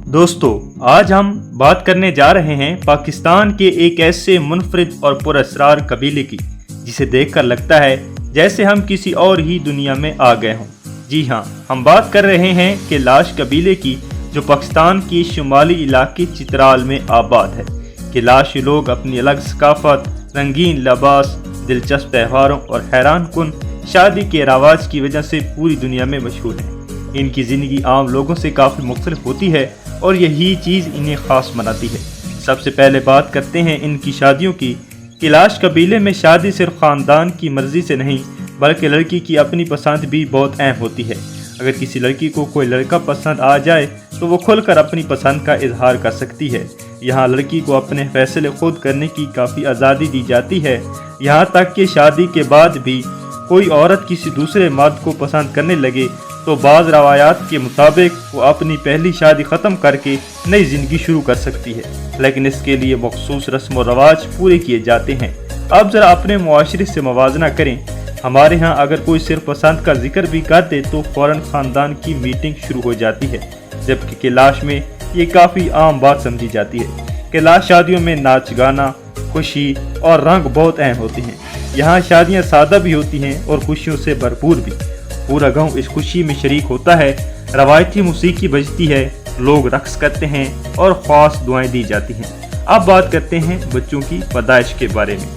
दोस्तों, आज हम बात करने जा रहे हैं पाकिस्तान के एक ऐसे मुनफरिद और पुरअसरार कबीले की जिसे देखकर लगता है जैसे हम किसी और ही दुनिया में आ गए हों। जी हाँ, हम बात कर रहे हैं कैलाश कबीले की, जो पाकिस्तान के शुमाली इलाके चित्राल में आबाद है। कैलाश लोग अपनी अलग सकाफत, रंगीन लिबास, दिलचस्प त्योहारों और हैरान कुन शादी के रवाज की वजह से पूरी दुनिया में मशहूर है। इनकी ज़िंदगी आम लोगों से काफ़ी मुख्तलिफ होती है और यही चीज़ इन्हें ख़ास बनाती है। सबसे पहले बात करते हैं इनकी शादियों की। कैलाश कबीले में शादी सिर्फ ख़ानदान की मर्ज़ी से नहीं बल्कि लड़की की अपनी पसंद भी बहुत अहम होती है। अगर किसी लड़की को कोई लड़का पसंद आ जाए तो वो खुलकर अपनी पसंद का इजहार कर सकती है। यहाँ लड़की को अपने फैसले खुद करने की काफ़ी आज़ादी दी जाती है। यहाँ तक कि शादी के बाद भी कोई औरत किसी दूसरे मर्द को पसंद करने लगे तो बाज़ रवायात के मुताबिक वो अपनी पहली शादी ख़त्म करके नई ज़िंदगी शुरू कर सकती है, लेकिन इसके लिए मखसूस रस्म व रवाज पूरे किए जाते हैं। अब ज़रा अपने मुआशरे से मवाजना करें। हमारे यहाँ अगर कोई सिर्फ पसंद का जिक्र भी कर दे तो फ़ौरन ख़ानदान की मीटिंग शुरू हो जाती है, जबकि कैलाश में ये काफ़ी आम बात समझी जाती है। कैलाश शादियों में नाच गाना, खुशी और रंग बहुत अहम होते हैं। यहाँ शादियाँ सादा भी होती हैं और खुशियों से भरपूर भी। पूरा गांव इस खुशी में शरीक होता है। रवायती मौसीकी बजती है, लोग रक्स करते हैं और ख़ास दुआएं दी जाती हैं। अब बात करते हैं बच्चों की पैदाइश के बारे में।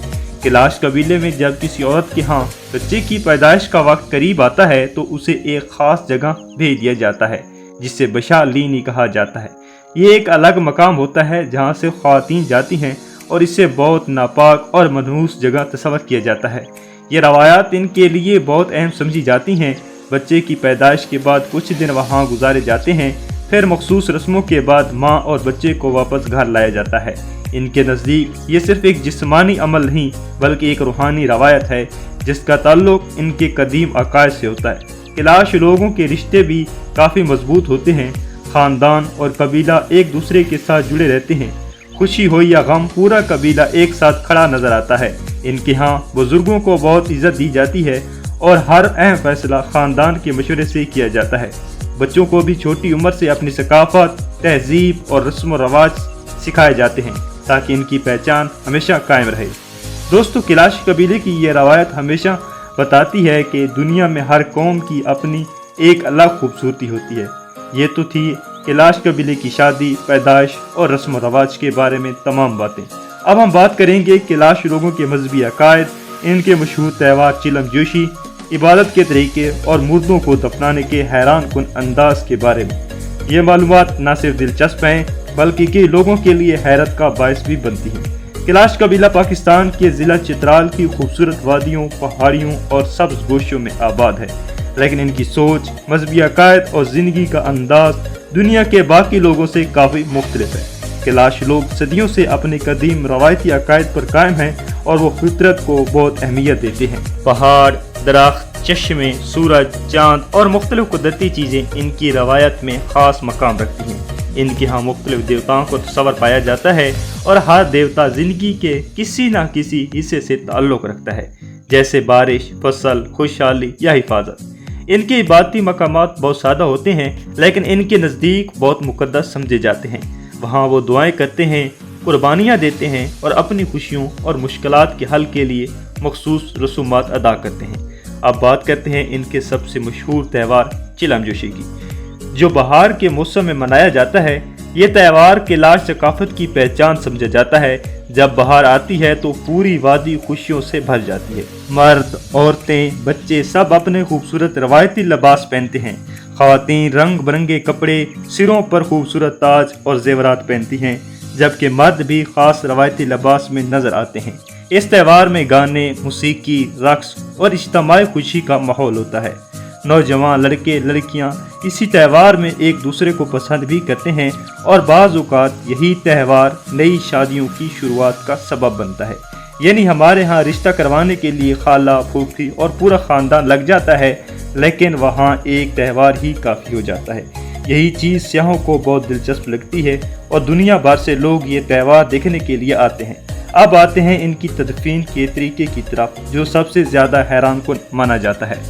कैलाश कबीले में जब किसी औरत के यहाँ बच्चे की पैदाइश का वक्त करीब आता है तो उसे एक ख़ास जगह भेज दिया जाता है जिसे बशालीनी कहा जाता है। ये एक अलग मकाम होता है जहाँ से ख़वातीन जाती हैं और इसे बहुत नापाक और मनहूस जगह तस्वर किया जाता है। ये रवायात इनके लिए बहुत अहम समझी जाती हैं। बच्चे की पैदाइश के बाद कुछ दिन वहाँ गुजारे जाते हैं, फिर मखसूस रस्मों के बाद माँ और बच्चे को वापस घर लाया जाता है। इनके नज़दीक ये सिर्फ एक जिस्मानी अमल नहीं बल्कि एक रूहानी रवायत है जिसका ताल्लुक इनके कदीम अकायद से होता है। कैलाश लोगों के रिश्ते भी काफ़ी मजबूत होते हैं। ख़ानदान और कबीला एक दूसरे के साथ जुड़े रहते हैं। खुशी हो या गम, पूरा कबीला एक साथ खड़ा नजर आता है। इनके यहाँ बुजुर्गों को बहुत इज्जत दी जाती है और हर अहम फैसला ख़ानदान के मशवरे से किया जाता है। बच्चों को भी छोटी उम्र से अपनी सकाफत, तहजीब और रस्म व रवाज सिखाए जाते हैं ताकि इनकी पहचान हमेशा कायम रहे। दोस्तों, कैलाश कबीले की ये रवायत हमेशा बताती है कि दुनिया में हर कौम की अपनी एक अलग खूबसूरती होती है। ये तो थी कैलाश कबीले की शादी, पैदाइश और रस्म रवाज के बारे में तमाम बातें। अब हम बात करेंगे कैलाश लोगों के मजहबी अकायद, इनके मशहूर त्यौहार चिलम जोशी, इबादत के तरीके और मुर्दों को दफनाने के हैरान कुन अंदाज के बारे में। ये मालूमात न सिर्फ दिलचस्प हैं बल्कि कई लोगों के लिए हैरत का बायस भी बनती हैं। कैलाश कबीला पाकिस्तान के ज़िला चित्राल की खूबसूरत वादियों, पहाड़ियों और सब्ज़ गोशों में आबाद है, लेकिन इनकी सोच, मजहबी अकायद और ज़िंदगी का अंदाज दुनिया के बाकी लोगों से काफ़ी मुख्तलिफ है। कैलाश लोग सदियों से अपने कदीम रवायती अकायद पर कायम हैं और वो फितरत को बहुत अहमियत देते हैं। पहाड़, दरख्त, चश्मे, सूरज, चाँद और मुख्तलिफ कुदरती चीज़ें इनकी रवायत में ख़ास मकाम रखती हैं। इनके यहाँ मुख्तलिफ देवताओं को तस्वर पाया जाता है और हर देवता ज़िंदगी के किसी न किसी हिस्से से ताल्लुक़ रखता है, जैसे बारिश, फसल, खुशहाली या हिफाजत। इनके इबादती मकामात बहुत सादा होते हैं लेकिन इनके नज़दीक बहुत मुक़द्दस समझे जाते हैं। वहाँ वो दुआएं करते हैं, कुर्बानियाँ देते हैं और अपनी खुशियों और मुश्किलात के हल के लिए मखसूस रसूमात अदा करते हैं। अब बात करते हैं इनके सबसे मशहूर त्यौहार चिलम जोशी की, जो बहार के मौसम में मनाया जाता है। ये त्यौहार कैलाश सकाफत की पहचान समझा जाता है। जब बहार आती है तो पूरी वादी खुशियों से भर जाती है। मर्द, औरतें, बच्चे सब अपने खूबसूरत रवायती लिबास पहनते हैं। ख़वातीन रंग बिरंगे कपड़े, सिरों पर खूबसूरत ताज और जेवरात पहनती हैं, जबकि मर्द भी ख़ास रवायती लिबास में नज़र आते हैं। इस त्यौहार में गाने, मौसीकी, रक्स और इज्तिमाई खुशी का माहौल होता है। नौजवान लड़के लड़कियां इसी त्यौहार में एक दूसरे को पसंद भी करते हैं और बाज़ औक़ात यही त्यौहार नई शादियों की शुरुआत का सबब बनता है। यानी हमारे यहाँ रिश्ता करवाने के लिए खाला, फूफी और पूरा ख़ानदान लग जाता है, लेकिन वहाँ एक त्यौहार ही काफ़ी हो जाता है। यही चीज़ सियाहों को बहुत दिलचस्प लगती है और दुनिया भर से लोग ये त्यौहार देखने के लिए आते हैं। अब आते हैं इनकी तदफीन के तरीके की तरफ, जो सबसे ज़्यादा हैरान कुन माना जाता है।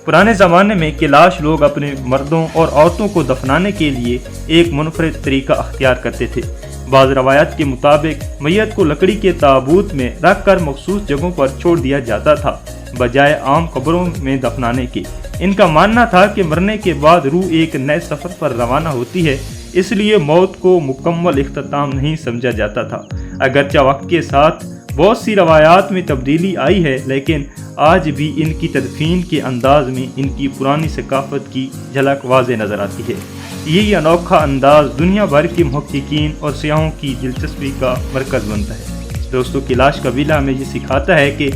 पुराने ज़माने में कैलाश लोग अपने मर्दों और औरतों को दफनाने के लिए एक मुनफरिद तरीका अख्तियार करते थे। बाज़ रवायात के मुताबिक मैयत को लकड़ी के ताबूत में रख कर मखसूस जगहों पर छोड़ दिया जाता था, बजाय आम कब्रों में दफनाने के। इनका मानना था कि मरने के बाद रूह एक नए सफ़र पर रवाना होती है, इसलिए मौत को मुकम्मल इख्तिताम नहीं समझा जाता था। अगरचे वक्त के साथ बहुत सी रवायात में तब्दीली आई है, लेकिन आज भी इनकी तदफीन के अंदाज में इनकी पुरानी सकाफत की झलक वाज़े नज़र आती है। यही अनोखा अंदाज दुनिया भर के मुहक्किकीन और सियाहों की दिलचस्पी का मरकज़ बनता है। दोस्तों, कैलाश कबीला हमें ये सिखाता है कि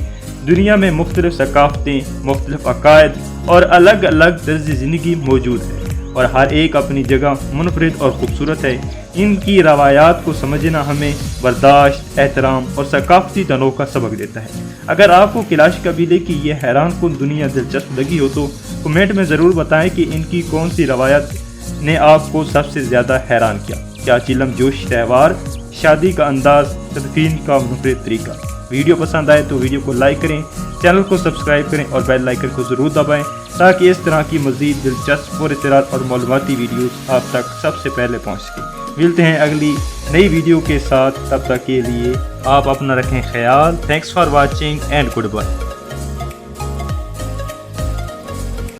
दुनिया में मुख्तलिफ सकाफ़तें, मुख्तलिफ अकायद और अलग अलग तर्ज़ ज़िंदगी मौजूद है और हर एक अपनी जगह मुनफरिद और ख़ूबसूरत है। इनकी रवायात को समझना हमें बर्दाश्त, एहतराम और सकाफ़ती तनों का सबक देता है। अगर आपको कैलाश कबीले की ये हैरान कुन दुनिया दिलचस्प लगी हो तो कमेंट में ज़रूर बताएं कि इनकी कौन सी रवायत ने आपको सबसे ज़्यादा हैरान किया। क्या चिलम जोश त्यौहार, शादी का अंदाज, तदफीन का मुनफरिद तरीका। वीडियो पसंद आए तो वीडियो को लाइक करें, चैनल को सब्सक्राइब करें और बेल आइकन को ज़रूर दबाएं ताकि इस तरह की मज़ीद दिलचस्प पुरअसरार और मालूमाती वीडियोस आप तक सबसे पहले पहुंच सकें। मिलते हैं अगली नई वीडियो के साथ, तब तक के लिए आप अपना रखें ख्याल। Thanks for watching and good bye.